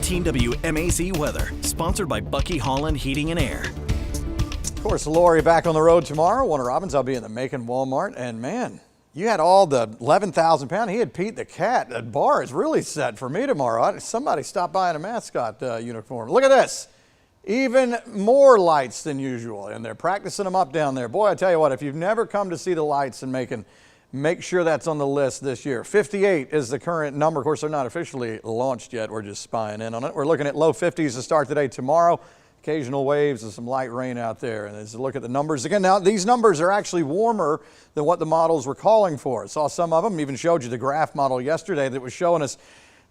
13 WMAZ weather, sponsored by Bucky Holland Heating and Air. Of course, Lori back on the road tomorrow. Warner Robins, I'll be in the Macon Walmart. And man, you had all the 11,000 pound. He had Pete the Cat. That bar is really set for me tomorrow. Somebody stopped by in a mascot uniform. Look at this. Even more lights than usual. And they're practicing them up down there. Boy, I tell you what, if you've never come to see the lights in Macon, make sure that's on the list this year. 58 is the current number. Of course, they're not officially launched yet. We're just spying in on it. We're looking at low 50s to start today. Tomorrow, occasional waves and some light rain out there. And as you look at the numbers again, now these numbers are actually warmer than what the models were calling for. I saw some of them, even showed you the graph model yesterday that was showing us,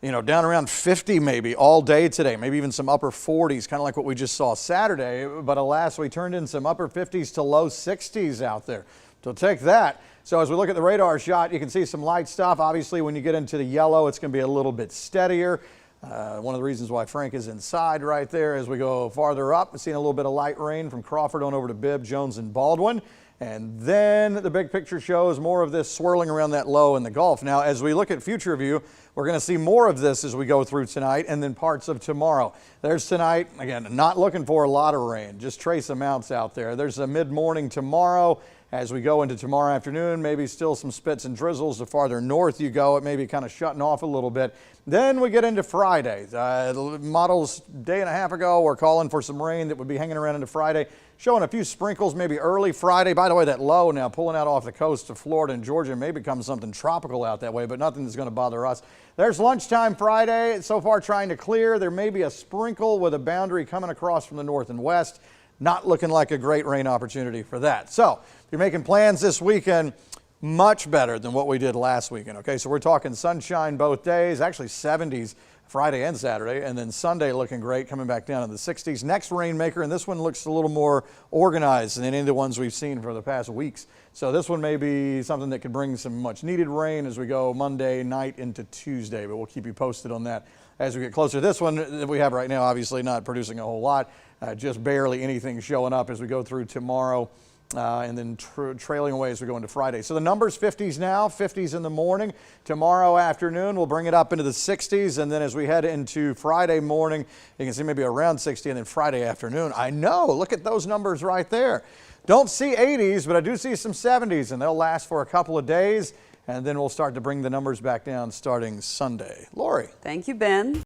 you know, down around 50 maybe all day today, maybe even some upper 40s, kind of like what we just saw Saturday. But alas, we turned in some upper 50s to low 60s out there. So take that. So as we look at the radar shot, you can see some light stuff. Obviously, when you get into the yellow, it's going to be a little bit steadier. One of the reasons why Frank is inside right there. As we go farther up, we're seeing a little bit of light rain from Crawford on over to Bibb, Jones, and Baldwin. And then the big picture shows more of this swirling around that low in the Gulf. Now, as we look at future view, we're going to see more of this as we go through tonight and then parts of tomorrow. There's tonight, again, not looking for a lot of rain, just trace amounts out there. There's a mid-morning tomorrow. As we go into tomorrow afternoon, maybe still some spits and drizzles. The farther north you go, it may be kind of shutting off a little bit. Then we get into Friday. The models day and a half ago were calling for some rain that would be hanging around into Friday, showing a few sprinkles maybe early Friday. By the way, that low now pulling out off the coast of Florida and Georgia may become something tropical out that way, but nothing that's going to bother us. There's lunchtime Friday. So far trying to clear. There may be a sprinkle with a boundary coming across from the north and west. Not looking like a great rain opportunity for that. So if you're making plans this weekend, much better than what we did last weekend. Okay, so we're talking sunshine both days, actually 70s Friday and Saturday, and then Sunday looking great, coming back down in the 60s. Next rainmaker, and this one looks a little more organized than any of the ones we've seen for the past weeks. So this one may be something that could bring some much needed rain as we go Monday night into Tuesday, but we'll keep you posted on that as we get closer. This one that we have right now, obviously not producing a whole lot, just barely anything showing up as we go through tomorrow. And then trailing away as we go into Friday. So the numbers 50s now, 50s in the morning. Tomorrow afternoon, we'll bring it up into the 60s. And then as we head into Friday morning, you can see maybe around 60. And then Friday afternoon, I know, look at those numbers right there. Don't see 80s, but I do see some 70s. And they'll last for a couple of days. And then we'll start to bring the numbers back down starting Sunday. Lori. Thank you, Ben.